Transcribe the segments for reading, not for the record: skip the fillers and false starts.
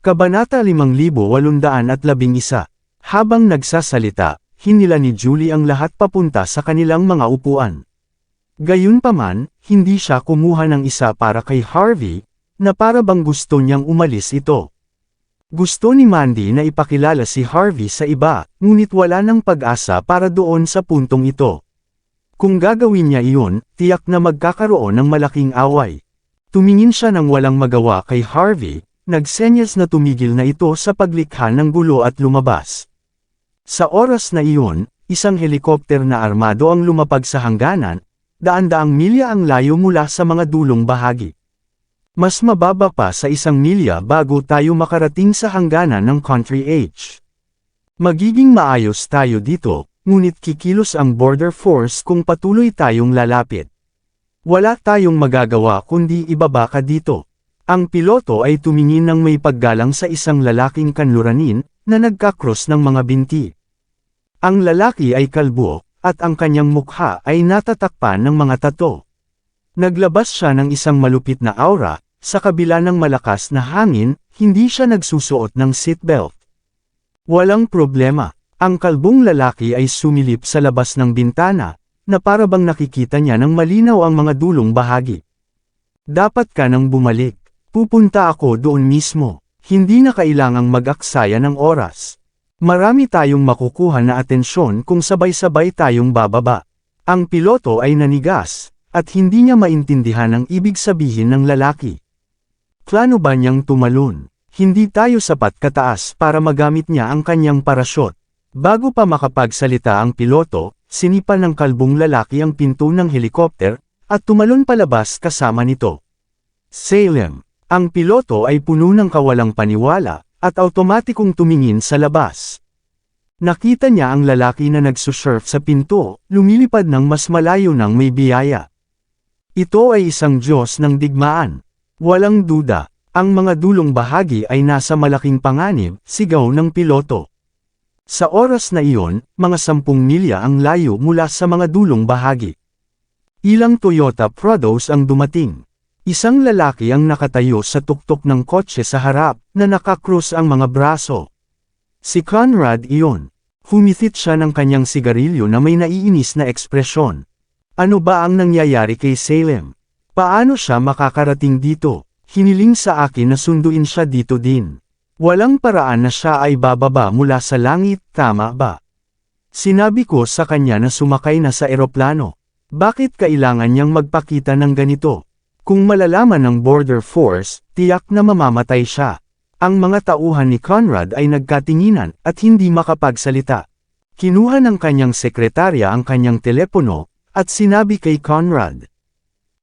Kabanata 5811. Habang nagsasalita, hinila ni Julie ang lahat papunta sa kanilang mga upuan. Gayunpaman, hindi siya kumuha ng isa para kay Harvey, na para bang gusto niyang umalis ito. Gusto ni Mandy na ipakilala si Harvey sa iba, ngunit wala ng pag-asa para doon sa puntong ito. Kung gagawin niya iyon, tiyak na magkakaroon ng malaking away. Tumingin siya ng walang magawa kay Harvey, nagsenyas na tumigil na ito sa paglikha ng gulo at lumabas. Sa oras na iyon, isang helikopter na armado ang lumapag sa hangganan, daan-daang milya ang layo mula sa mga dulong bahagi. Mas mababa pa sa 1 milya bago tayo makarating sa hangganan ng Country H. Magiging maayos tayo dito, ngunit kikilos ang Border Force kung patuloy tayong lalapit. Wala tayong magagawa kundi ibaba ka dito. Ang piloto ay tumingin ng may paggalang sa isang lalaking kanluranin, na nagkakross ng mga binti. Ang lalaki ay kalbo, at ang kanyang mukha ay natatakpan ng mga tato. Naglabas siya ng isang malupit na aura, sa kabila ng malakas na hangin, hindi siya nagsusuot ng seatbelt. Walang problema, ang kalbong lalaki ay sumilip sa labas ng bintana, na para bang nakikita niya ng malinaw ang mga dulong bahagi. Dapat ka nang bumalik, pupunta ako doon mismo. Hindi na kailangang mag-aksaya ng oras. Marami tayong makukuha na atensyon kung sabay-sabay tayong bababa. Ang piloto ay nanigas, at hindi niya maintindihan ang ibig sabihin ng lalaki. Plano ba niyang tumalon? Hindi tayo sapat kataas para magamit niya ang kanyang parasyon. Bago pa makapagsalita ang piloto, sinipan ng kalbong lalaki ang pinto ng helikopter, at tumalon palabas kasama nito. Salem. Ang piloto ay puno ng kawalang paniwala, at automatikong tumingin sa labas. Nakita niya ang lalaki na nagsusurf sa pinto, lumilipad ng mas malayo ng may biyaya. Ito ay isang Diyos ng digmaan. Walang duda, ang mga dulong bahagi ay nasa malaking panganib, sigaw ng piloto. Sa oras na iyon, mga 10 milya ang layo mula sa mga dulong bahagi. Ilang Toyota Prados ang dumating. Isang lalaki ang nakatayo sa tuktok ng kotse sa harap, na nakakrus ang mga braso. Si Conrad iyon. Humithit siya ng kanyang sigarilyo na may naiinis na ekspresyon. Ano ba ang nangyayari kay Salem? Paano siya makakarating dito? Hiniling sa akin na sunduin siya dito din. Walang paraan na siya ay bababa mula sa langit, tama ba? Sinabi ko sa kanya na sumakay na sa eroplano. Bakit kailangan niyang magpakita ng ganito? Kung malalaman ng Border Force, tiyak na mamamatay siya. Ang mga tauhan ni Conrad ay nagkatinginan at hindi makapagsalita. Kinuha ng kanyang sekretarya ang kanyang telepono, at sinabi kay Conrad.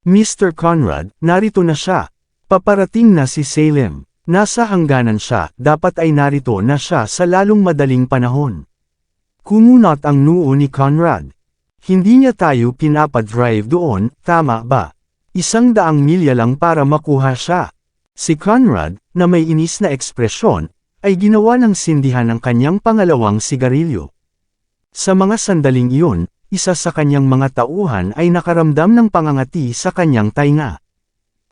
Mr. Conrad, narito na siya. Paparating na si Salem. Nasa hangganan siya, dapat ay narito na siya sa lalong madaling panahon. Kumunot ang noo ni Conrad. Hindi niya tayo pinapadrive doon, tama ba? 100 milya lang para makuha siya. Si Conrad, na may inis na ekspresyon, ay ginawa ng sindihan ng kanyang pangalawang sigarilyo. Sa mga sandaling iyon, isa sa kanyang mga tauhan ay nakaramdam ng pangangati sa kanyang tainga.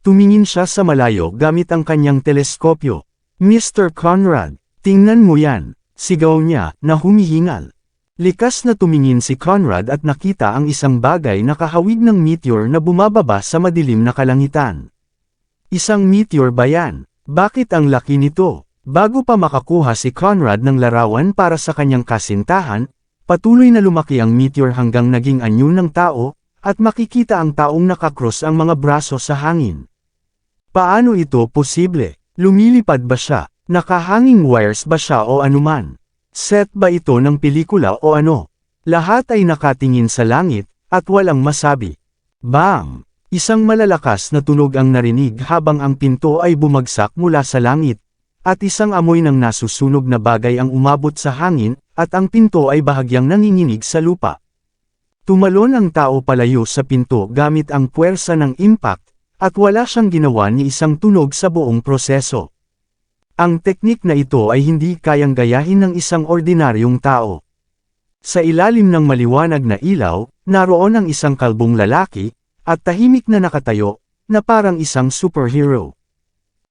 Tumingin siya sa malayo gamit ang kanyang teleskopyo. Mr. Conrad, tingnan mo yan, sigaw niya, na humihingal. Likas na tumingin si Conrad at nakita ang isang bagay na kahawig ng meteor na bumababa sa madilim na kalangitan. Isang meteor ba yan? Bakit ang laki nito? Bago pa makakuha si Conrad ng larawan para sa kanyang kasintahan, patuloy na lumaki ang meteor hanggang naging anyo ng tao, at makikita ang taong nakakross ang mga braso sa hangin. Paano ito posible? Lumilipad ba siya? Nakahanging wires ba siya o anuman? Set ba ito ng pelikula o ano? Lahat ay nakatingin sa langit, at walang masabi. Bam! Isang malalakas na tunog ang narinig habang ang pinto ay bumagsak mula sa langit, at isang amoy ng nasusunog na bagay ang umabot sa hangin, at ang pinto ay bahagyang nanginginig sa lupa. Tumalon ang tao palayo sa pinto gamit ang puwersa ng impact, at wala siyang ginawa ni isang tunog sa buong proseso. Ang teknik na ito ay hindi kayang gayahin ng isang ordinaryong tao. Sa ilalim ng maliwanag na ilaw, naroon ang isang kalbong lalaki, at tahimik na nakatayo, na parang isang superhero.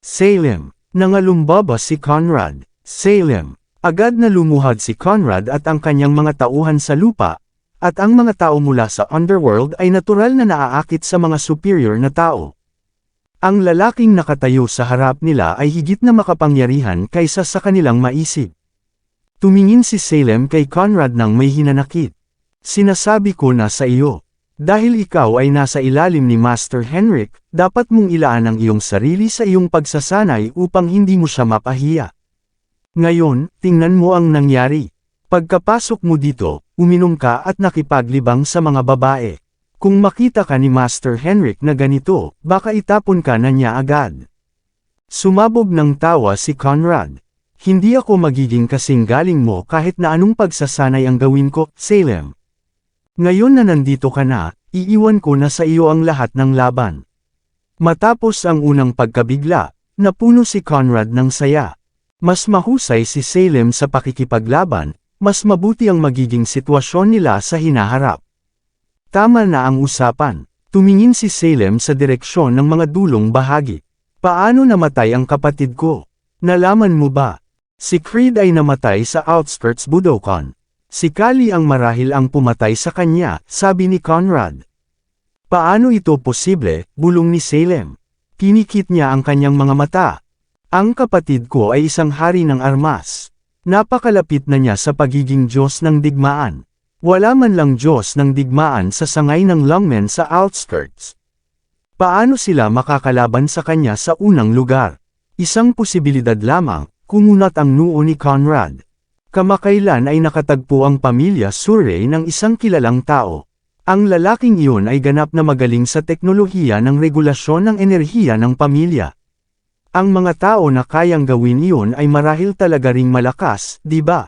Salem, Nangalumbaba si Conrad. Salem. Agad na lumuhad si Conrad at ang kanyang mga tauhan sa lupa, at ang mga tao mula sa underworld ay natural na naaakit sa mga superior na tao. Ang lalaking nakatayo sa harap nila ay higit na makapangyarihan kaysa sa kanilang maisip. Tumingin si Salem kay Conrad nang may hinanakit. Sinasabi ko na sa iyo. Dahil ikaw ay nasa ilalim ni Master Henrik, dapat mong ilaan ang iyong sarili sa iyong pagsasanay upang hindi mo siya mapahiya. Ngayon, tingnan mo ang nangyari. Pagkapasok mo dito, uminom ka at nakipaglibang sa mga babae. Kung makita ka ni Master Henrik na ganito, baka itapon ka na niya agad. Sumabog ng tawa si Conrad. Hindi ako magiging kasing galing mo kahit na anong pagsasanay ang gawin ko, Salem. Ngayon na nandito ka na, iiwan ko na sa iyo ang lahat ng laban. Matapos ang unang pagkabigla, napuno si Conrad ng saya. Mas mahusay si Salem sa pakikipaglaban, mas mabuti ang magiging sitwasyon nila sa hinaharap. Tama na ang usapan. Tumingin si Salem sa direksyon ng mga dulong bahagi. Paano namatay ang kapatid ko? Nalaman mo ba? Si Creed ay namatay sa outskirts Budokan. Si Kali ang marahil ang pumatay sa kanya, sabi ni Conrad. Paano ito posible, bulong ni Salem. Kinikit niya ang kanyang mga mata. Ang kapatid ko ay isang hari ng armas. Napakalapit na niya sa pagiging Diyos ng digmaan. Wala man lang Diyos ng digmaan sa sangay ng lungmen sa outskirts. Paano sila makakalaban sa kanya sa unang lugar? Isang posibilidad lamang, kumunat ang noo ni Conrad. Kamakailan ay nakatagpo ang pamilya Surrey ng isang kilalang tao. Ang lalaking iyon ay ganap na magaling sa teknolohiya ng regulasyon ng enerhiya ng pamilya. Ang mga tao na kayang gawin iyon ay marahil talaga ring malakas, di ba?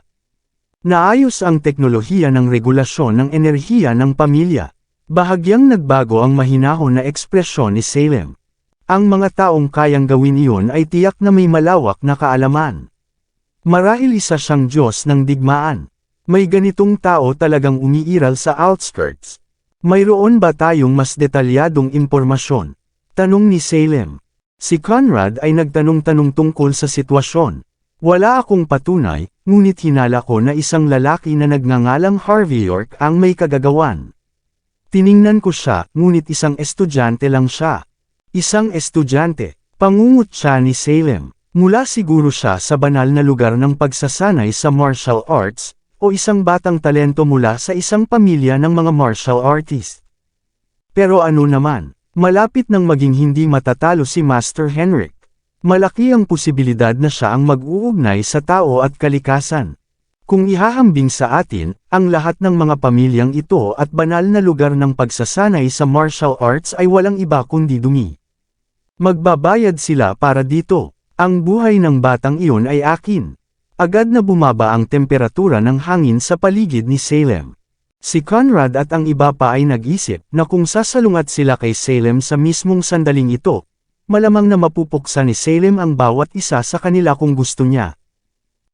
Naayos ang teknolohiya ng regulasyon ng enerhiya ng pamilya. Bahagyang nagbago ang mahinahon na ekspresyon ni Salem. Ang mga taong kayang gawin iyon ay tiyak na may malawak na kaalaman. Marahil isa siyang Diyos ng digmaan. May ganitong tao talagang umiiral sa outskirts. Mayroon ba tayong mas detalyadong impormasyon? Tanong ni Salem. Si Conrad ay nagtanong-tanong tungkol sa sitwasyon. Wala akong patunay, ngunit hinala ko na isang lalaki na nagngangalang Harvey York ang may kagagawan. Tiningnan ko siya, ngunit isang estudyante lang siya. Isang estudyante. Pangungot siya ni Salem. Mula siguro siya sa banal na lugar ng pagsasanay sa martial arts, o isang batang talento mula sa isang pamilya ng mga martial artist. Pero ano naman, malapit nang maging hindi matatalo si Master Henrik. Malaki ang posibilidad na siya ang mag-uugnay sa tao at kalikasan. Kung ihahambing sa atin, ang lahat ng mga pamilyang ito at banal na lugar ng pagsasanay sa martial arts ay walang iba kundi dumi. Magbabayad sila para dito. Ang buhay ng batang iyon ay akin. Agad na bumaba ang temperatura ng hangin sa paligid ni Salem. Si Conrad at ang iba pa ay nag-isip na kung sasalungat sila kay Salem sa mismong sandaling ito, malamang na mapupuksa ni Salem ang bawat isa sa kanila kung gusto niya.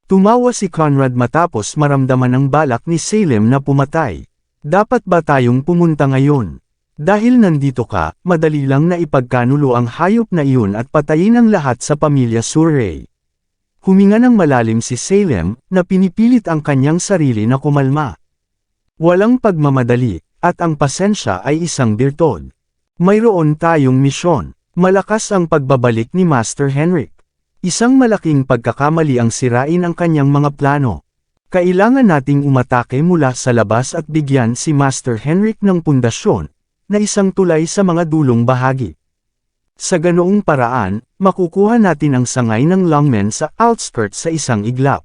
Tumawa si Conrad matapos maramdaman ang balak ni Salem na pumatay. Dapat ba tayong pumunta ngayon? Dahil nandito ka, madali lang na ipagkanulo ang hayop na iyon at patayin ang lahat sa pamilya Surrey. Huminga ng malalim si Salem, na pinipilit ang kanyang sarili na kumalma. Walang pagmamadali, at ang pasensya ay isang birtod. Mayroon tayong misyon. Malakas ang pagbabalik ni Master Henrik. Isang malaking pagkakamali ang sirain ang kanyang mga plano. Kailangan nating umatake mula sa labas at bigyan si Master Henrik ng pundasyon, na isang tulay sa mga dulong bahagi. Sa ganoong paraan, makukuha natin ang sangay ng lungmen sa outskirts sa isang iglap.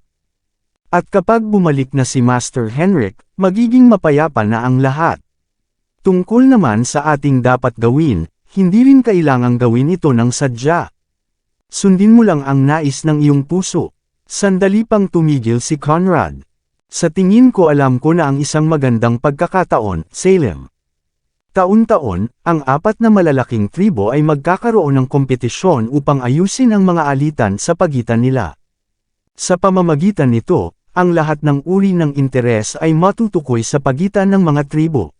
At kapag bumalik na si Master Henrik, magiging mapayapa na ang lahat. Tungkol naman sa ating dapat gawin, hindi rin kailangang gawin ito ng sadya. Sundin mo lang ang nais ng iyong puso. Sandali pang tumigil si Conrad. Sa tingin ko alam ko na ang isang magandang pagkakataon, Salem. Taon-taon, ang 4 na malalaking tribo ay magkakaroon ng kompetisyon upang ayusin ang mga alitan sa pagitan nila. Sa pamamagitan nito, ang lahat ng uri ng interes ay matutukoy sa pagitan ng mga tribo.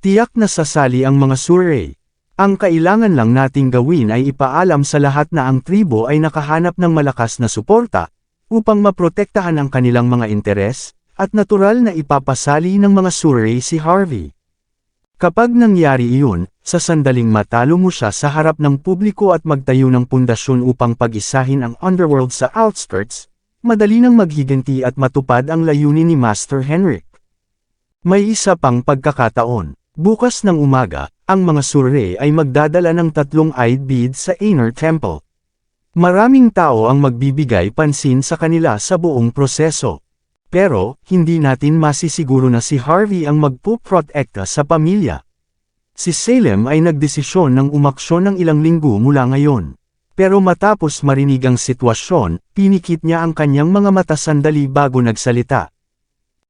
Tiyak na sasali ang mga Surrey. Ang kailangan lang nating gawin ay ipaalam sa lahat na ang tribo ay nakahanap ng malakas na suporta, upang maprotektahan ang kanilang mga interes, at natural na ipapasali ng mga Surrey si Harvey. Kapag nangyari iyon, sa sandaling matalo mo siya sa harap ng publiko at magtayo ng pundasyon upang pag-isahin ang underworld sa outskirts, madali nang maghiganti at matupad ang layunin ni Master Henrik. May isa pang pagkakataon. Bukas ng umaga, ang mga Surrey ay magdadala ng 3-eyed beads sa Inner Temple. Maraming tao ang magbibigay pansin sa kanila sa buong proseso. Pero, hindi natin masisiguro na si Harvey ang magpuprotekta sa pamilya. Si Salem ay nagdesisyon ng umaksyon ng ilang linggo mula ngayon. Pero matapos marinig ang sitwasyon, pinikit niya ang kanyang mga mata sandali bago nagsalita.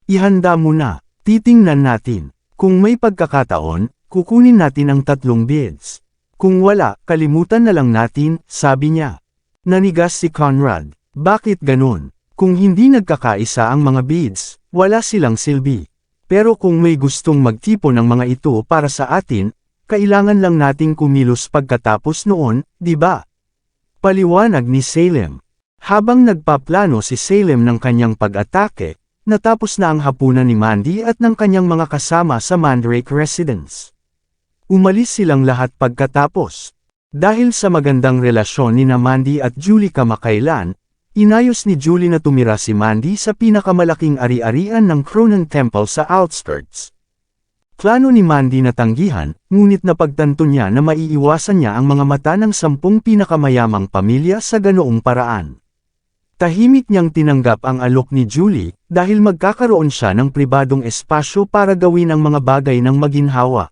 Ihanda mo na, titingnan natin. Kung may pagkakataon, kukunin natin ang 3 beads. Kung wala, kalimutan na lang natin, sabi niya. Nanigas si Conrad. Bakit ganun? Kung hindi nagkakaisa ang mga beads, wala silang silbi. Pero kung may gustong magtipon ng mga ito para sa atin, kailangan lang nating kumilos pagkatapos noon, di ba? Paliwanag ni Salem. Habang nagpaplano si Salem ng kanyang pag-atake, natapos na ang hapunan ni Mandy at ng kanyang mga kasama sa Mandrake Residence. Umalis silang lahat pagkatapos. Dahil sa magandang relasyon ni Mandy at Julie kamakailan, inayos ni Julie na tumira si Mandy sa pinakamalaking ari-arian ng Cronan Temple sa outskirts. Plano ni Mandy na tanggihan, ngunit napagtanto niya na maiiwasan niya ang mga mata ng 10 pinakamayamang pamilya sa ganoong paraan. Tahimik niyang tinanggap ang alok ni Julie, dahil magkakaroon siya ng pribadong espasyo para gawin ang mga bagay ng maginhawa.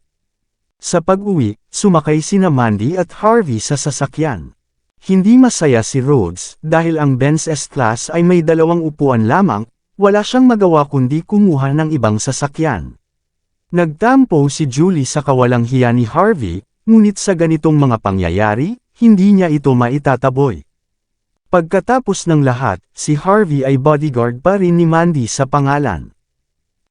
Sa pag-uwi, sumakay sina Mandy at Harvey sa sasakyan. Hindi masaya si Rhodes, dahil ang Benz S-Class ay may 2 upuan lamang, wala siyang magawa kundi kumuha ng ibang sasakyan. Nagtampo si Julie sa kawalang hiya ni Harvey, ngunit sa ganitong mga pangyayari, hindi niya ito maitataboy. Pagkatapos ng lahat, si Harvey ay bodyguard pa rin ni Mandy sa pangalan.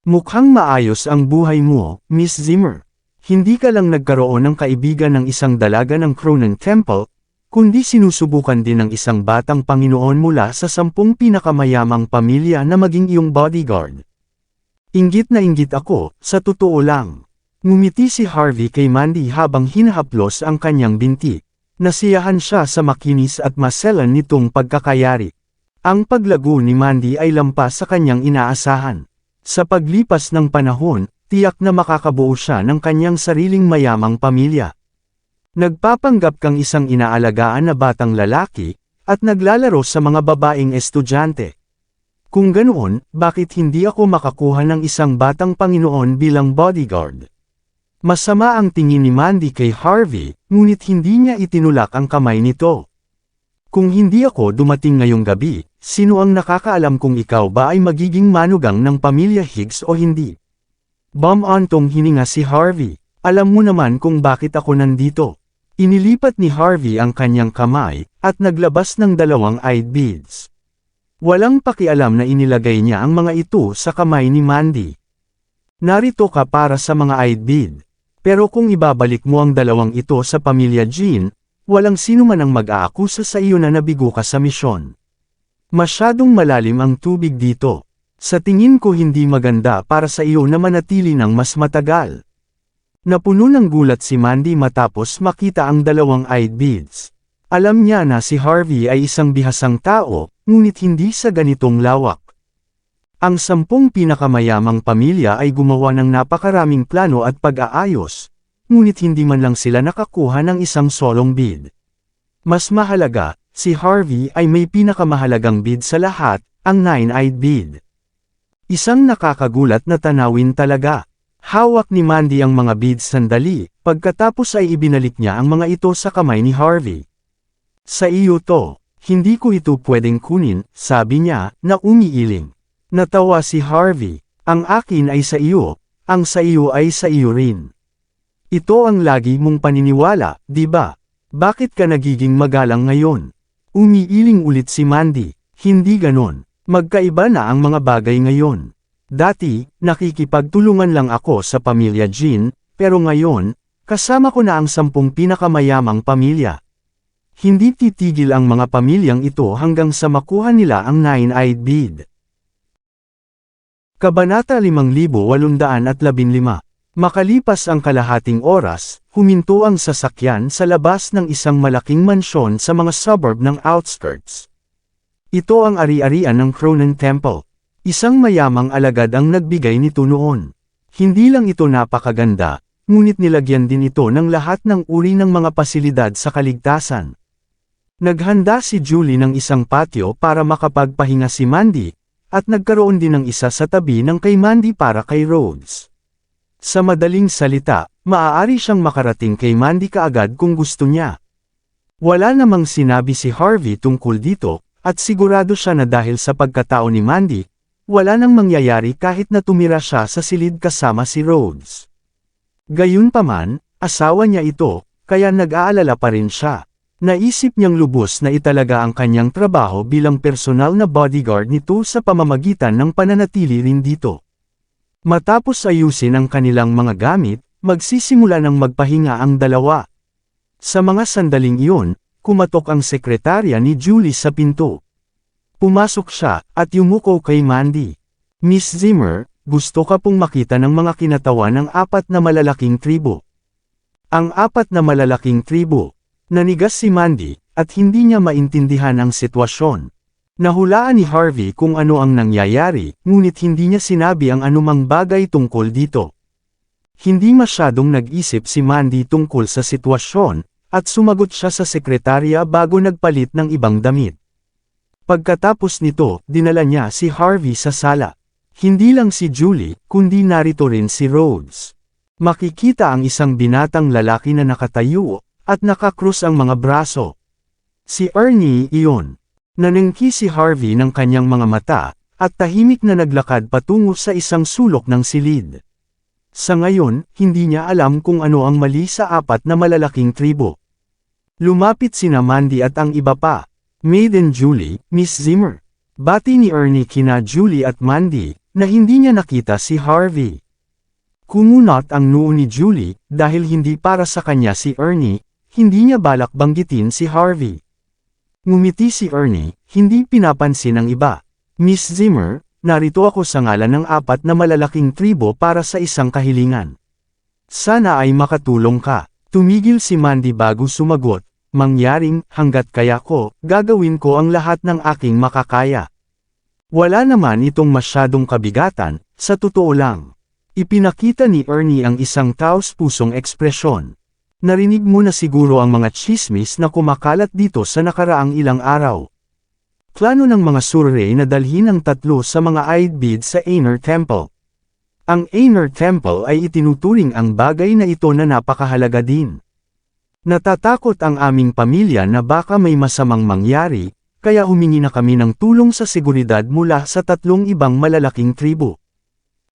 Mukhang maayos ang buhay mo, Miss Zimmer. Hindi ka lang nagkaroon ng kaibigan ng isang dalaga ng Cronan Temple, kundi sinusubukan din ng isang batang Panginoon mula sa 10 pinakamayamang pamilya na maging iyong bodyguard. Inggit na inggit ako, sa totoo lang. Ngumiti si Harvey kay Mandy habang hinahaplos ang kanyang binti. Nasiyahan siya sa makinis at maselan nitong pagkakayari. Ang paglago ni Mandy ay lampas sa kanyang inaasahan. Sa paglipas ng panahon, tiyak na makakabuo siya ng kanyang sariling mayamang pamilya. Nagpapanggap kang isang inaalagaan na batang lalaki, at naglalaro sa mga babaeng estudyante. Kung ganoon, bakit hindi ako makakuha ng isang batang Panginoon bilang bodyguard? Masama ang tingin ni Mandy kay Harvey, ngunit hindi niya itinulak ang kamay nito. Kung hindi ako dumating ngayong gabi, sino ang nakakaalam kung ikaw ba ay magiging manugang ng pamilya Higgs o hindi? Bum-ontong hininga si Harvey. Alam mo naman kung bakit ako nandito. Inilipat ni Harvey ang kanyang kamay, at naglabas ng 2-eyed beads. Walang pakialam na inilagay niya ang mga ito sa kamay ni Mandy. Narito ka para sa mga eyed bead. Pero kung ibabalik mo ang 2 ito sa pamilya Jean, walang sino man ang mag-aakusa sa iyo na nabigo ka sa misyon. Masyadong malalim ang tubig dito. Sa tingin ko hindi maganda para sa iyo na manatili ng mas matagal. Napuno ng gulat si Mandy matapos makita ang 2-eyed beads. Alam niya na si Harvey ay isang bihasang tao, ngunit hindi sa ganitong lawak. Ang 10 pinakamayamang pamilya ay gumawa ng napakaraming plano at pag-aayos, ngunit hindi man lang sila nakakuha ng isang solong bid. Mas mahalaga, si Harvey ay may pinakamahalagang bid sa lahat, ang 9-eyed bead. Isang nakakagulat na tanawin talaga. Hawak ni Mandy ang mga beads sandali, pagkatapos ay ibinalik niya ang mga ito sa kamay ni Harvey. Sa iyo to, hindi ko ito pwedeng kunin, sabi niya, na umiiling. Natawa si Harvey, ang akin ay sa iyo, ang sa iyo ay sa iyo rin. Ito ang lagi mong paniniwala, di ba? Bakit ka nagiging magalang ngayon? Umiiling ulit si Mandy, hindi ganon. Magkaiba na ang mga bagay ngayon. Dati, nakikipagtulungan lang ako sa pamilya Jean, pero ngayon, Kasama ko na ang 10 pinakamayamang pamilya. Hindi titigil ang mga pamilyang ito hanggang sa makuha nila ang Nine-Eyed Bead. Kabanata 5815. Makalipas ang kalahating oras, huminto ang sasakyan sa labas ng isang malaking mansyon sa mga suburb ng outskirts. Ito ang ari-arian ng Cronan Temple. Isang mayamang alagad ang nagbigay nito noon. Hindi lang ito napakaganda, ngunit nilagyan din ito ng lahat ng uri ng mga pasilidad sa kaligtasan. Naghanda si Julie ng isang patio para makapagpahinga si Mandy, at nagkaroon din ng isa sa tabi ng kay Mandy para kay Rhodes. Sa madaling salita, maaari siyang makarating kay Mandy kaagad kung gusto niya. Wala namang sinabi si Harvey tungkol dito, at sigurado siya na dahil sa pagkatao ni Mandy, wala nang mangyayari kahit na tumira siya sa silid kasama si Rhodes. Gayunpaman, asawa niya ito, kaya nag-aalala pa rin siya. Naisip niyang lubos na italaga ang kanyang trabaho bilang personal na bodyguard nito sa pamamagitan ng pananatili rin dito. Matapos ayusin ang kanilang mga gamit, magsisimula ng magpahinga ang dalawa. Sa mga sandaling iyon, kumatok ang sekretarya ni Julie sa pinto. Pumasok siya, at yumuko kay Mandy. Miss Zimmer, gusto ka pong makita ng mga kinatawan ng 4 na malalaking tribo. Ang 4 na malalaking tribo. Nanigas si Mandy, at hindi niya maintindihan ang sitwasyon. Nahulaan ni Harvey kung ano ang nangyayari, ngunit hindi niya sinabi ang anumang bagay tungkol dito. Hindi masyadong nag-isip si Mandy tungkol sa sitwasyon, at sumagot siya sa sekretarya bago nagpalit ng ibang damit. Pagkatapos nito, dinala niya si Harvey sa sala. Hindi lang si Julie, kundi narito rin si Rhodes. Makikita ang isang binatang lalaki na nakatayo, at nakakrus ang mga braso. Si Ernie iyon. Naningki si Harvey ng kanyang mga mata, at tahimik na naglakad patungo sa isang sulok ng silid. Sa ngayon, hindi niya alam kung ano ang mali sa 4 na malalaking tribo. Lumapit sina Mandy at ang iba pa. Maiden Julie, Miss Zimmer. Bati ni Ernie kina Julie at Mandy, na hindi niya nakita si Harvey. Kumunot ang noo ni Julie, dahil hindi para sa kanya si Ernie, hindi niya balak banggitin si Harvey. Ngumiti si Ernie, hindi pinapansin ng iba. Miss Zimmer, narito ako sa ngalan ng 4 na malalaking tribo para sa isang kahilingan. Sana ay makatulong ka. Tumigil si Mandy bago sumagot, mangyaring, hanggat kaya ko, gagawin ko ang lahat ng aking makakaya. Wala naman itong masyadong kabigatan, sa totoo lang. Ipinakita ni Ernie ang isang taos-pusong ekspresyon. Narinig mo na siguro ang mga tsismis na kumakalat dito sa nakaraang ilang araw. Plano ng mga Surrey na dalhin ang 3 sa mga eyed beads sa Aner Temple. Ang Aner Temple ay itinuturing ang bagay na ito na napakahalaga din. Natatakot ang aming pamilya na baka may masamang mangyari, kaya humingi na kami ng tulong sa seguridad mula sa 3 ibang malalaking tribo.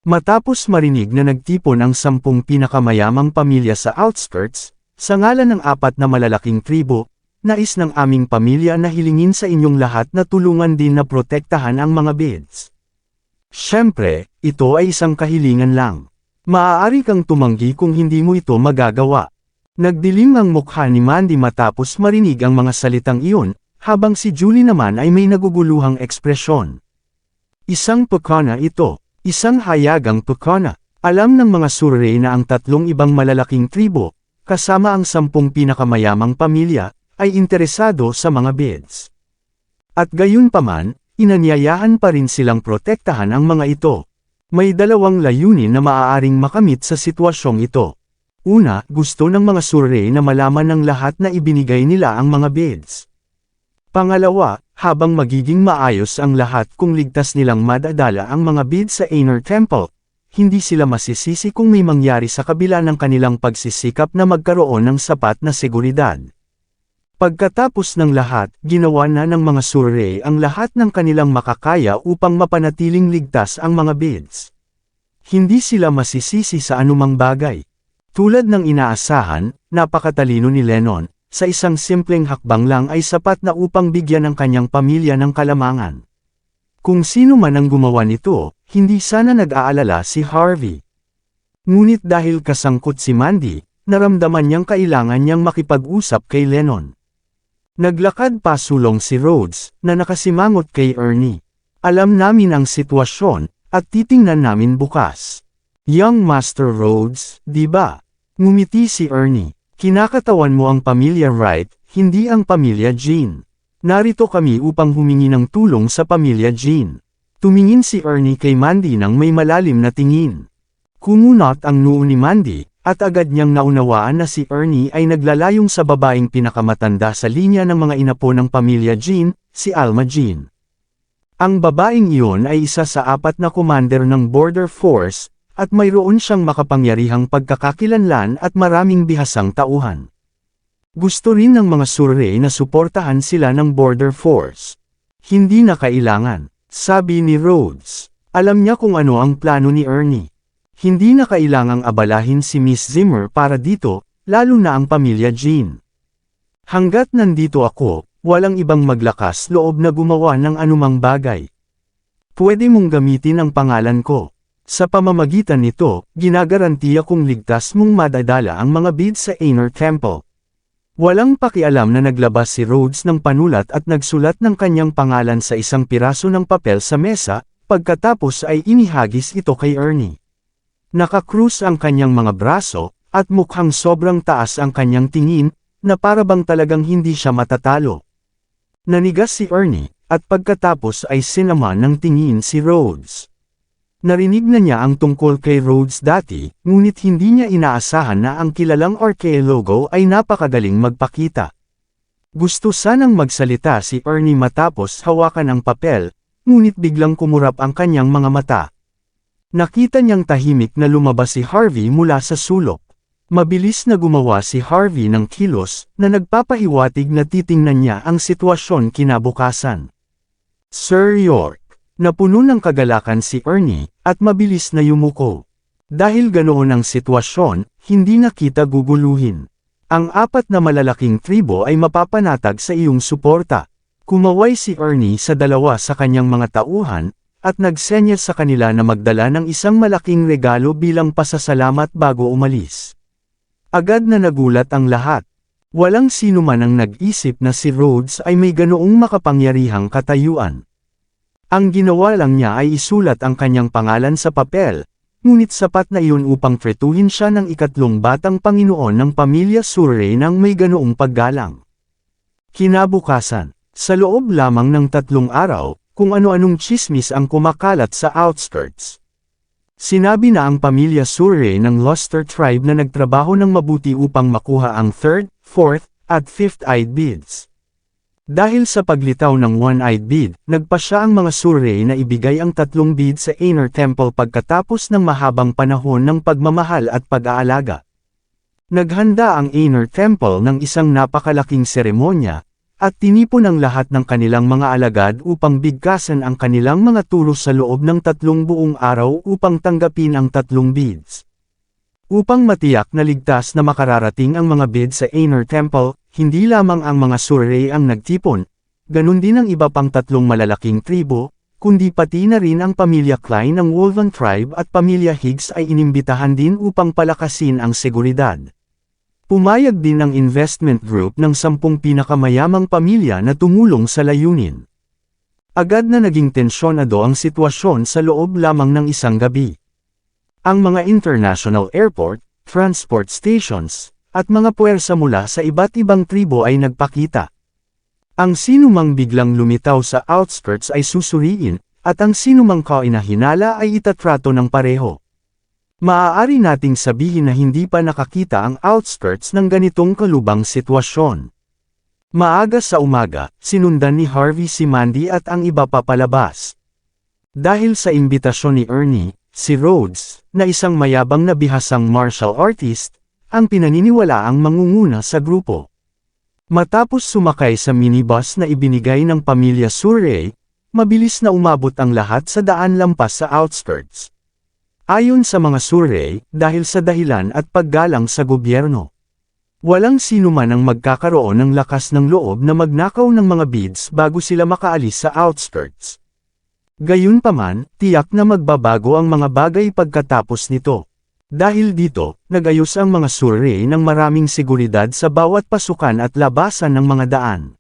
Matapos marinig na nagtipon ang 10 pinakamayamang pamilya sa outskirts, sa ngalan ng 4 na malalaking tribo, nais ng aming pamilya na hilingin sa inyong lahat na tulungan din na protektahan ang mga beads. Siyempre, ito ay isang kahilingan lang. Maaari kang tumanggi kung hindi mo ito magagawa. Nagdilim ang mukha ni Mandy matapos marinig ang mga salitang iyon, habang si Julie naman ay may naguguluhang ekspresyon. Isang pukana ito. Isang hayagang pukana. Alam ng mga Surrey na ang 3 ibang malalaking tribo, kasama ang 10 pinakamayamang pamilya, ay interesado sa mga beads. At gayunpaman, inanyayahan pa rin silang protektahan ang mga ito. May 2 layunin na maaaring makamit sa sitwasyong ito. Una, gusto ng mga Surrey na malaman ng lahat na ibinigay nila ang mga beads. Pangalawa, habang magiging maayos ang lahat kung ligtas nilang madadala ang mga beads sa Aner Temple, hindi sila masisisi kung may mangyari sa kabila ng kanilang pagsisikap na magkaroon ng sapat na seguridad. Pagkatapos ng lahat, ginawa na ng mga Surrey ang lahat ng kanilang makakaya upang mapanatiling ligtas ang mga beads. Hindi sila masisisi sa anumang bagay. Tulad ng inaasahan, napakatalino ni Lennon, sa isang simpleng hakbang lang ay sapat na upang bigyan ang kanyang pamilya ng kalamangan. Kung sino man ang gumawa nito, hindi sana nag-aalala si Harvey. Ngunit dahil kasangkot si Mandy, naramdaman niyang kailangan niyang makipag-usap kay Lennon. Naglakad pasulong si Rhodes, na nakasimangot kay Ernie. Alam namin ang sitwasyon, at titingnan namin bukas. Young Master Rhodes, di ba? Ngumiti si Ernie. Kinakatawan mo ang pamilya Wright, hindi ang pamilya Jean. Narito kami upang humingi ng tulong sa pamilya Jean. Tumingin si Ernie kay Mandy nang may malalim na tingin. Kumunot ang noo ni Mandy, at agad niyang naunawaan na si Ernie ay naglalayong sa babaeng pinakamatanda sa linya ng mga inapo ng pamilya Jean, si Alma Jean. Ang babaeng iyon ay isa sa 4 na commander ng Border Force, at mayroon siyang makapangyarihang pagkakakilanlan at maraming bihasang tauhan. Gusto rin ng mga Surrey na suportahan sila ng Border Force. Hindi na kailangan, sabi ni Rhodes. Alam niya kung ano ang plano ni Ernie. Hindi na kailangang abalahin si Miss Zimmer para dito, lalo na ang pamilya Jean. Hanggat nandito ako, walang ibang maglakas loob na gumawa ng anumang bagay. Pwede mong gamitin ang pangalan ko. Sa pamamagitan nito, ginagarantiya kong ligtas mong madadala ang mga beads sa Inner Temple. Walang pakialam na naglabas si Rhodes ng panulat at nagsulat ng kanyang pangalan sa isang piraso ng papel sa mesa, pagkatapos ay inihagis ito kay Ernie. Nakakrus ang kanyang mga braso, at mukhang sobrang taas ang kanyang tingin, na parabang talagang hindi siya matatalo. Nanigas si Ernie, at pagkatapos ay sinama ng tingin si Rhodes. Narinig na niya ang tungkol kay Rhodes dati, ngunit hindi niya inaasahan na ang kilalang arkeologo ay napakagaling magpakita. Gusto sanang magsalita si Ernie matapos hawakan ang papel, ngunit biglang kumurap ang kanyang mga mata. Nakita niyang tahimik na lumabas si Harvey mula sa sulok. Mabilis na gumawa si Harvey ng kilos, na nagpapahiwatig na titingnan niya ang sitwasyon kinabukasan. Sir York, napuno ng kagalakan si Ernie, at mabilis na yumuko. Dahil ganoon ang sitwasyon, hindi na kita guguluhin. Ang 4 na malalaking tribo ay mapapanatag sa iyong suporta. Kumaway si Ernie sa 2 sa kanyang mga tauhan, at nagsenyas sa kanila na magdala ng isang malaking regalo bilang pasasalamat bago umalis. Agad na nagulat ang lahat. Walang sino man ang nag-isip na si Rhodes ay may ganoong makapangyarihang katayuan. Ang ginawa lang niya ay isulat ang kanyang pangalan sa papel, ngunit sapat na iyon upang tretuhin siya ng 3 batang Panginoon ng pamilya Surrey nang may ganoong paggalang. Kinabukasan, sa loob lamang ng 3 araw, kung ano-anong tsismis ang kumakalat sa outskirts. Sinabi na ang pamilya Surrey ng Luster tribe na nagtrabaho ng mabuti upang makuha ang 3rd, 4th, at 5th-eyed beads. Dahil sa paglitaw ng 1-eyed bead, nagpasya ang mga Surrey na ibigay ang 3 beads sa Inner Temple pagkatapos ng mahabang panahon ng pagmamahal at pag-aalaga. Naghanda ang Inner Temple ng isang napakalaking seremonya, at tinipon ang lahat ng kanilang mga alagad upang bigkasan ang kanilang mga tulos sa loob ng 3 buong araw upang tanggapin ang 3 beads. Upang matiyak na ligtas na makararating ang mga beads sa Inner Temple, hindi lamang ang mga Surrey ang nagtipon, ganun din ang iba pang 3 malalaking tribo, kundi pati na rin ang pamilya Klein ng Wolven tribe at pamilya Higgs ay inimbitahan din upang palakasin ang seguridad. Pumayag din ang investment group ng 10 pinakamayamang pamilya na tumulong sa layunin. Agad na naging tensyonado ang sitwasyon sa loob lamang ng isang gabi. Ang mga international airport, transport stations, at mga puwersa mula sa iba't ibang tribo ay nagpakita. Ang sinumang biglang lumitaw sa outskirts ay susuriin, at ang sinumang kainahinala ay itatrato ng pareho. Maaari nating sabihin na hindi pa nakakita ang outskirts ng ganitong kalubang sitwasyon. Maaga sa umaga, sinundan ni Harvey si Mandy at ang iba pa palabas. Dahil sa imbitasyon ni Ernie, si Rhodes, na isang mayabang na bihasang martial artist, ang pinaniniwalaang mangunguna sa grupo. Matapos sumakay sa minibus na ibinigay ng pamilya Surrey, mabilis na umabot ang lahat sa daan lampas sa outskirts. Ayon sa mga Surrey, dahil sa dahilan at paggalang sa gobyerno. Walang sino man ang magkakaroon ng lakas ng loob na magnakaw ng mga beads bago sila makaalis sa outskirts. Gayunpaman, tiyak na magbabago ang mga bagay pagkatapos nito. Dahil dito, nag-ayos ang mga Surrey ng maraming seguridad sa bawat pasukan at labasan ng mga daan.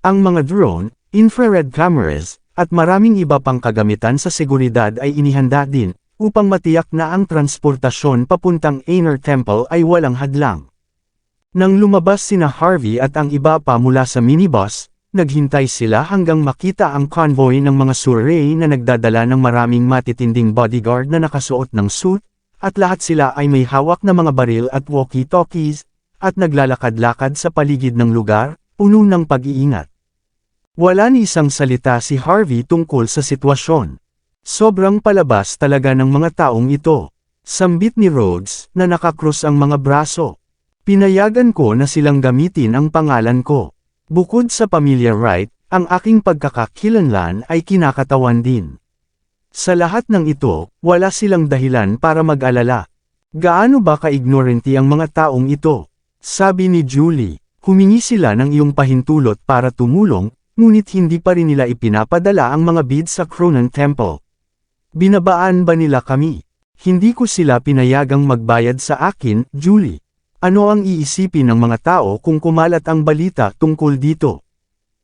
Ang mga drone, infrared cameras, at maraming iba pang kagamitan sa seguridad ay inihanda din, upang matiyak na ang transportasyon papuntang Inner Temple ay walang hadlang. Nang lumabas sina Harvey at ang iba pa mula sa minibus, naghintay sila hanggang makita ang convoy ng mga Surrey na nagdadala ng maraming matitinding bodyguard na nakasuot ng suit, at lahat sila ay may hawak na mga baril at walkie-talkies, at naglalakad-lakad sa paligid ng lugar, puno ng pag-iingat. Wala ni isang salita si Harvey tungkol sa sitwasyon. Sobrang palabas talaga ng mga taong ito. Sambit ni Rhodes na nakakrus ang mga braso. Pinayagan ko na silang gamitin ang pangalan ko. Bukod sa pamilya Wright, ang aking pagkakakilanlan ay kinakatawan din. Sa lahat ng ito, wala silang dahilan para mag-alala. Gaano ba ka-ignorante ang mga taong ito? Sabi ni Julie, humingi sila ng iyong pahintulot para tumulong, ngunit hindi pa rin nila ipinapadala ang mga beads sa Cronan Temple. Binabaan ba nila kami? Hindi ko sila pinayagang magbayad sa akin, Julie. Ano ang iisipin ng mga tao kung kumalat ang balita tungkol dito?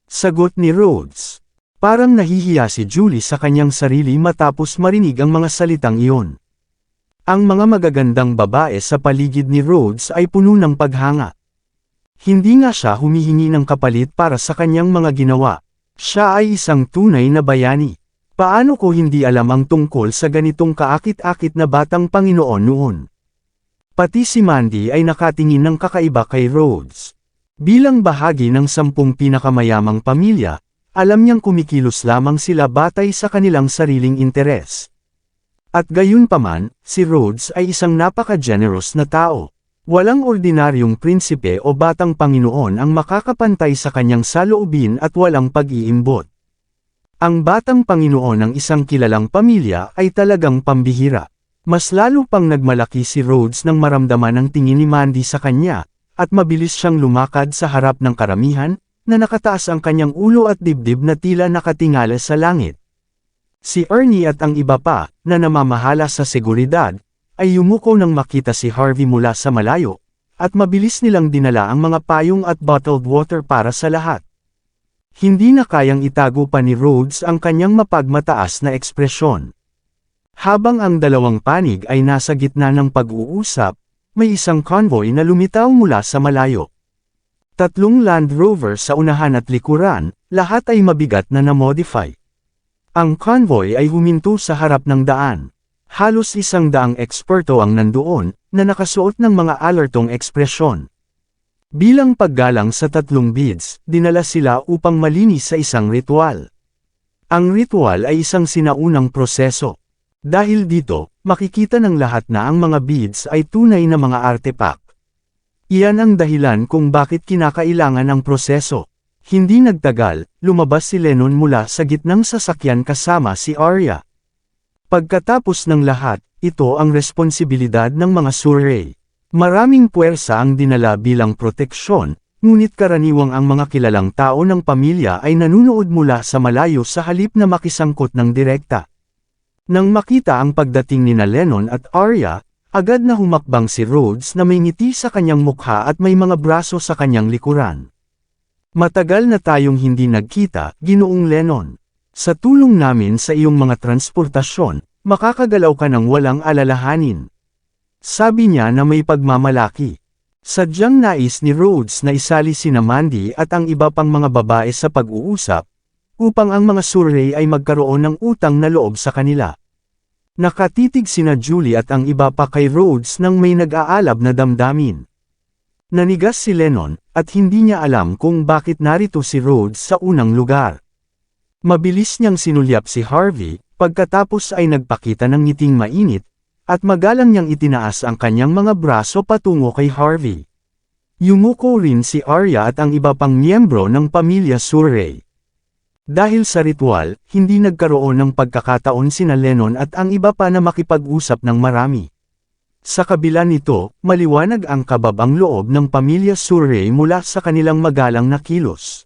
Sagot ni Rhodes. Parang nahihiya si Julie sa kanyang sarili matapos marinig ang mga salitang iyon. Ang mga magagandang babae sa paligid ni Rhodes ay puno ng paghanga. Hindi nga siya humihingi ng kapalit para sa kanyang mga ginawa. Siya ay isang tunay na bayani. Paano ko hindi alam ang tungkol sa ganitong kaakit-akit na batang Panginoon noon? Pati si Mandy ay nakatingin ng kakaiba kay Rhodes. Bilang bahagi ng 10 pinakamayamang pamilya, alam niyang kumikilos lamang sila batay sa kanilang sariling interes. At gayunpaman, si Rhodes ay isang napaka-generous na tao. Walang ordinaryong prinsipe o batang Panginoon ang makakapantay sa kanyang saloobin at walang pag-iimbot. Ang batang Panginoon ng isang kilalang pamilya ay talagang pambihira. Mas lalo pang nagmalaki si Rhodes nang maramdaman ang tingin ni Mandy sa kanya, at mabilis siyang lumakad sa harap ng karamihan, na nakataas ang kanyang ulo at dibdib na tila nakatingala sa langit. Si Ernie at ang iba pa, na namamahala sa seguridad, ay yumuko nang makita si Harvey mula sa malayo, at mabilis nilang dinala ang mga payong at bottled water para sa lahat. Hindi na kayang itago pa ni Rhodes ang kanyang mapagmataas na ekspresyon. Habang ang dalawang panig ay nasa gitna ng pag-uusap, may isang convoy na lumitaw mula sa malayo. 3 Land Rover sa unahan at likuran, lahat ay mabigat na na-modify. Ang convoy ay huminto sa harap ng daan. Halos 100 eksperto ang nandoon, na nakasuot ng mga alertong ekspresyon. Bilang paggalang sa 3 beads, dinala sila upang malinis sa isang ritual. Ang ritual ay isang sinaunang proseso. Dahil dito, makikita ng lahat na ang mga beads ay tunay na mga artefact. Iyan ang dahilan kung bakit kinakailangan ang proseso. Hindi nagtagal, lumabas si Lennon mula sa gitnang sasakyan kasama si Arya. Pagkatapos ng lahat, ito ang responsibilidad ng mga Surrey. Maraming puwersa ang dinala bilang proteksyon, ngunit karaniwang ang mga kilalang tao ng pamilya ay nanunood mula sa malayo sa halip na makisangkot ng direkta. Nang makita ang pagdating nina Lennon at Arya, agad na humakbang si Rhodes na may ngiti sa kanyang mukha at may mga braso sa kanyang likuran. Matagal na tayong hindi nagkita, Ginoong Lennon. Sa tulong namin sa iyong mga transportasyon, makakagalaw ka ng walang alalahanin. Sabi niya na may pagmamalaki. Sadyang nais ni Rhodes na isali sina Mandy at ang iba pang mga babae sa pag-uusap, upang ang mga Surrey ay magkaroon ng utang na loob sa kanila. Nakatitig sina Julie at ang iba pa kay Rhodes nang may nag-aalab na damdamin. Nanigas si Lennon, at hindi niya alam kung bakit narito si Rhodes sa unang lugar. Mabilis niyang sinulyap si Harvey, pagkatapos ay nagpakita ng ngiting mainit, at magalang niyang itinaas ang kanyang mga braso patungo kay Harvey. Yumuko rin si Arya at ang iba pang miyembro ng pamilya Surrey. Dahil sa ritual, hindi nagkaroon ng pagkakataon sina Lennon at ang iba pa na makipag-usap ng marami. Sa kabila nito, maliwanag ang kababang loob ng pamilya Surrey mula sa kanilang magalang na kilos.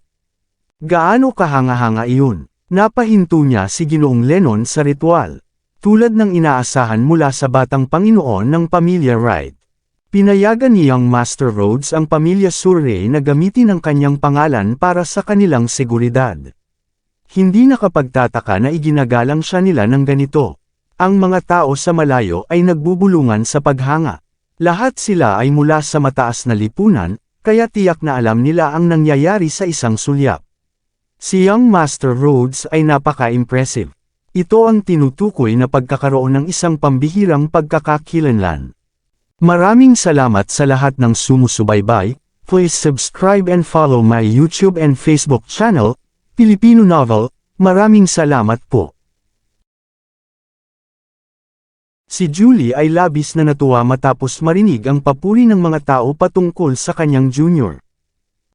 Gaano kahanga-hanga iyon? Napahinto niya si Ginoong Lennon sa ritual. tulad ng inaasahan mula sa batang Panginoon ng pamilya Wright. Pinayagan ni Young Master Rhodes ang pamilya Surrey na gamitin ang kanyang pangalan para sa kanilang seguridad. Hindi nakapagtataka na iginagalang siya nila ng ganito. Ang mga tao sa malayo ay nagbubulungan sa paghanga. Lahat sila ay mula sa mataas na lipunan, kaya tiyak na alam nila ang nangyayari sa isang sulyap. Si Young Master Rhodes ay napaka-impressive. Ito ang tinutukoy na pagkakaroon ng isang pambihirang pagkakakilanlan. Maraming salamat sa lahat ng sumusubaybay. Please subscribe and follow my YouTube and Facebook channel, Filipino Novel. Maraming salamat po. Si Julie ay labis na natuwa matapos marinig ang papuri ng mga tao patungkol sa kanyang junior.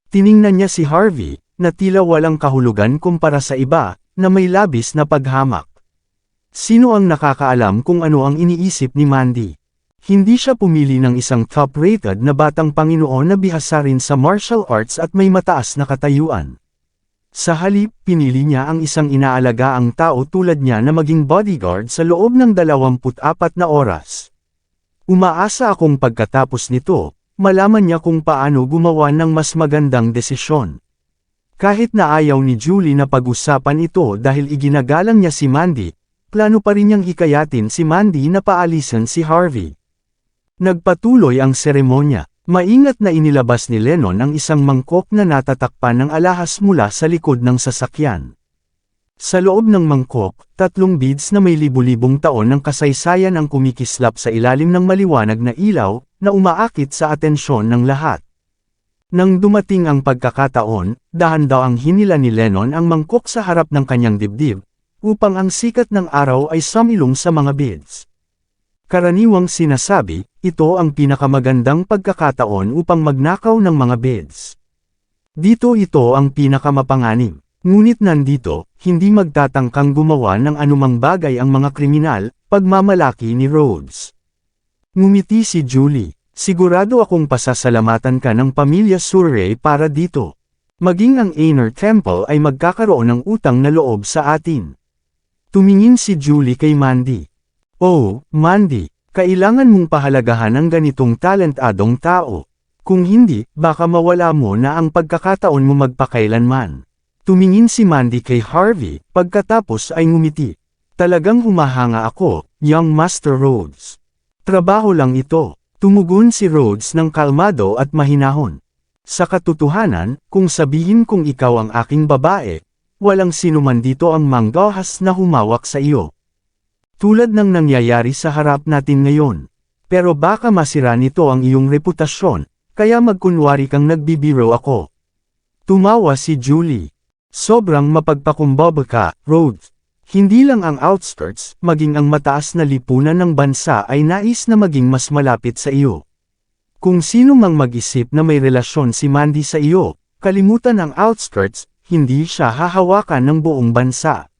Tiningnan niya si Harvey, na tila walang kahulugan kumpara sa iba, na may labis na paghamak. Sino ang nakakaalam kung ano ang iniisip ni Mandy? Hindi siya pumili ng isang top-rated na batang Panginoon na bihasa rin sa martial arts at may mataas na katayuan. Sa halip, pinili niya ang isang inaalagaang tao tulad niya na maging bodyguard sa loob ng 24 na oras. Umaasa akong pagkatapos nito, malaman niya kung paano gumawa ng mas magandang desisyon. Kahit na ayaw ni Julie na pag-usapan ito dahil iginagalang niya si Mandy, plano pa rin niyang hikayatin si Mandy na paalisan si Harvey. Nagpatuloy ang seremonya. Maingat na inilabas ni Lennon ang isang mangkok na natatakpan ng alahas mula sa likod ng sasakyan. Sa loob ng mangkok, 3 beads na may libu-libong taon ng kasaysayan ang kumikislap sa ilalim ng maliwanag na ilaw, na umaakit sa atensyon ng lahat. Nang dumating ang pagkakataon, dahan daw ang hinila ni Lennon ang mangkok sa harap ng kanyang dibdib, upang ang sikat ng araw ay sumilong sa mga beads. Karaniwang sinasabi, ito ang pinakamagandang pagkakataon upang magnakaw ng mga beads. Dito ito ang pinakamapanganib. Ngunit nandito, hindi magtatangkang gumawa ng anumang bagay ang mga kriminal, pagmamalaki ni Rhodes. Ngumiti si Julie. Sigurado akong pasasalamatan ka ng pamilya Surrey para dito. Maging ang Inner Temple ay magkakaroon ng utang na loob sa atin. Tumingin si Julie kay Mandy. Oh, Mandy, kailangan mong pahalagahan ang ganitong talentadong tao. Kung hindi, baka mawala mo na ang pagkakataon mo magpakailanman. Tumingin si Mandy kay Harvey, pagkatapos ay ngumiti. Talagang humahanga ako, Young Master Rhodes. Trabaho lang ito. Tumugon si Rhodes ng kalmado at mahinahon. Sa katotohanan, kung sabihin kong ikaw ang aking babae, walang sinuman dito ang manggahas na humawak sa iyo. Tulad ng nangyayari sa harap natin ngayon. Pero baka masira nito ang iyong reputasyon, kaya magkunwari kang nagbibiro ako. Tumawa si Julie. Sobrang mapagpakumbaba ka, Rhodes. Hindi lang ang outskirts, maging ang mataas na lipunan ng bansa ay nais na maging mas malapit sa iyo. Kung sino mang mag-isip na may relasyon si Mandy sa iyo, kalimutan ang outskirts, hindi siya hahawakan ng buong bansa.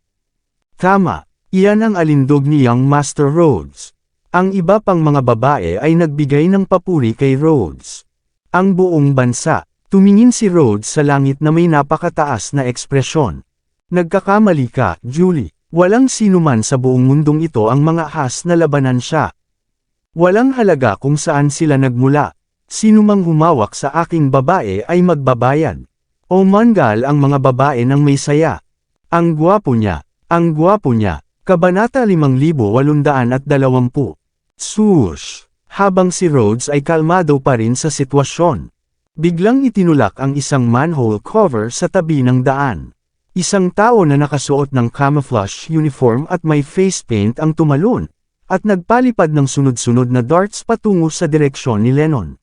Tama. Iyan ang alindog ni Young Master Rhodes. Ang iba pang mga babae ay nagbigay ng papuri kay Rhodes. Ang buong bansa, tumingin si Rhodes sa langit na may napakataas na ekspresyon. Nagkakamali ka, Julie. Walang sinuman sa buong mundong ito ang mga ahas na labanan siya. Walang halaga kung saan sila nagmula. Sinumang humawak sa aking babae ay magbabayad. O manggal ang mga babae ng may saya. Ang gwapo niya. Ang gwapo niya. Kabanata 5820. Swoosh! Habang si Rhodes ay kalmado pa rin sa sitwasyon. Biglang itinulak ang isang manhole cover sa tabi ng daan. Isang tao na nakasuot ng camouflage uniform at may face paint ang tumalon, at nagpalipad ng sunod-sunod na darts patungo sa direksyon ni Lennon.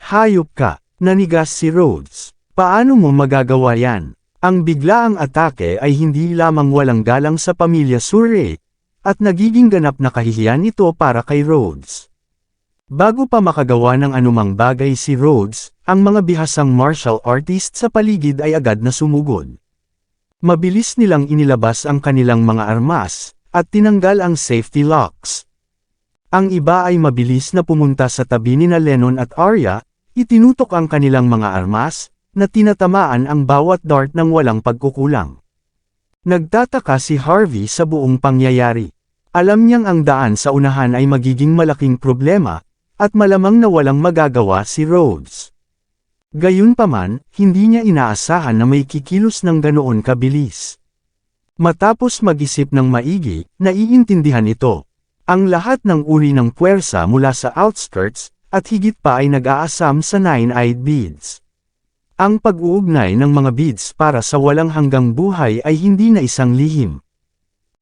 Hayop ka, nanigas si Rhodes. Paano mo magagawa yan? Ang biglaang atake ay hindi lamang walang galang sa pamilya Surrey, at nagiging ganap na kahihiyan ito para kay Rhodes. Bago pa makagawa ng anumang bagay si Rhodes, ang mga bihasang martial artist sa paligid ay agad na sumugod. Mabilis nilang inilabas ang kanilang mga armas, at tinanggal ang safety locks. Ang iba ay mabilis na pumunta sa tabi ni Lennon at Arya, itinutok ang kanilang mga armas, na tinatamaan ang bawat dart ng walang pagkukulang. Nagtataka si Harvey sa buong pangyayari. Alam niyang ang daan sa unahan ay magiging malaking problema, at malamang na walang magagawa si Rhodes. Gayunpaman, hindi niya inaasahan na may kikilos ng ganoon kabilis. Matapos mag-isip ng maigi, naiintindihan ito. Ang lahat ng uri ng puwersa mula sa outskirts, at higit pa ay nag-aasam sa nine-eyed beads. Ang pag-uugnay ng mga beads para sa walang hanggang buhay ay hindi na isang lihim.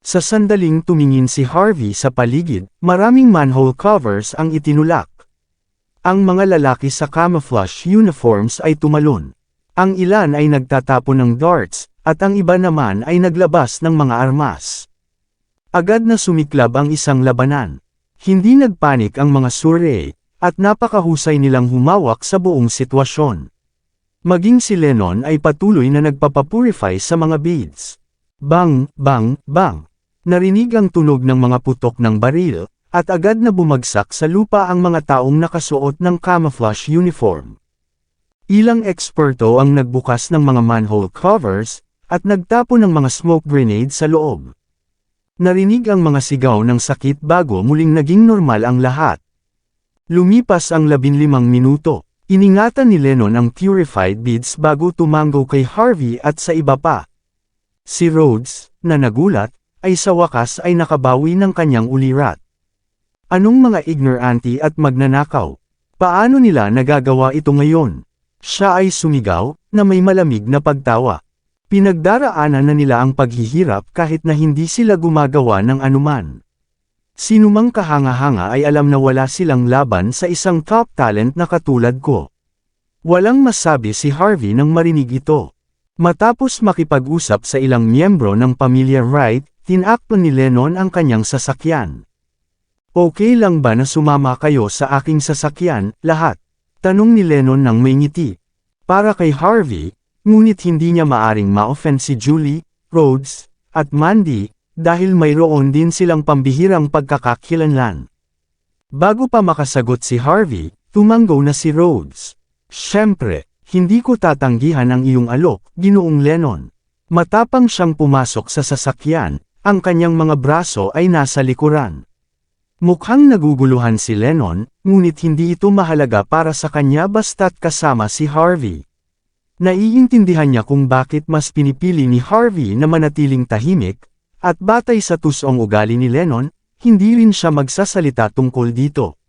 Sa sandaling tumingin si Harvey sa paligid, maraming manhole covers ang itinulak. Ang mga lalaki sa camouflage uniforms ay tumalon. Ang ilan ay nagtatapon ng darts, at ang iba naman ay naglabas ng mga armas. Agad na sumiklab ang isang labanan. Hindi nagpanik ang mga survey, at napakahusay nilang humawak sa buong sitwasyon. Maging si Lennon ay patuloy na nagpapapurify sa mga beads. Bang, bang, bang. Narinig ang tunog ng mga putok ng baril, at agad na bumagsak sa lupa ang mga taong nakasuot ng camouflage uniform. Ilang eksperto ang nagbukas ng mga manhole covers, at nagtapon ng mga smoke grenade sa loob. Narinig ang mga sigaw ng sakit bago muling naging normal ang lahat. Lumipas ang 15 minuto. Iningatan ni Lennon ang purified beads bago tumango kay Harvey at sa iba pa. Si Rhodes, na nagulat, ay sa wakas ay nakabawi ng kanyang ulirat. Anong mga ignorante at magnanakaw? Paano nila nagagawa ito ngayon? Siya ay sumigaw, na may malamig na pagtawa. Pinagdaraanan na nila ang paghihirap kahit na hindi sila gumagawa ng anuman. Sinumang kahanga-hanga ay alam na wala silang laban sa isang top talent na katulad ko. Walang masabi si Harvey nang marinig ito. Matapos makipag-usap sa ilang miyembro ng pamilya Wright, tinakpan ni Lennon ang kanyang sasakyan. Okay lang ba na sumama kayo sa aking sasakyan, lahat? Tanong ni Lennon nang may ngiti. Para kay Harvey, ngunit hindi niya maaring ma-offend si Julie, Rhodes, at Mandy, dahil mayroon din silang pambihirang pagkakakilanlan. Bago pa makasagot si Harvey, tumanggo na si Rhodes. Siyempre, hindi ko tatanggihan ang iyong alok, Ginoong Lennon. Matapang siyang pumasok sa sasakyan, ang kanyang mga braso ay nasa likuran. Mukhang naguguluhan si Lennon, ngunit hindi ito mahalaga para sa kanya basta't kasama si Harvey. Naiintindihan niya kung bakit mas pinipili ni Harvey na manatiling tahimik, at batay sa tusong ugali ni Lennon, hindi rin siya magsasalita tungkol dito.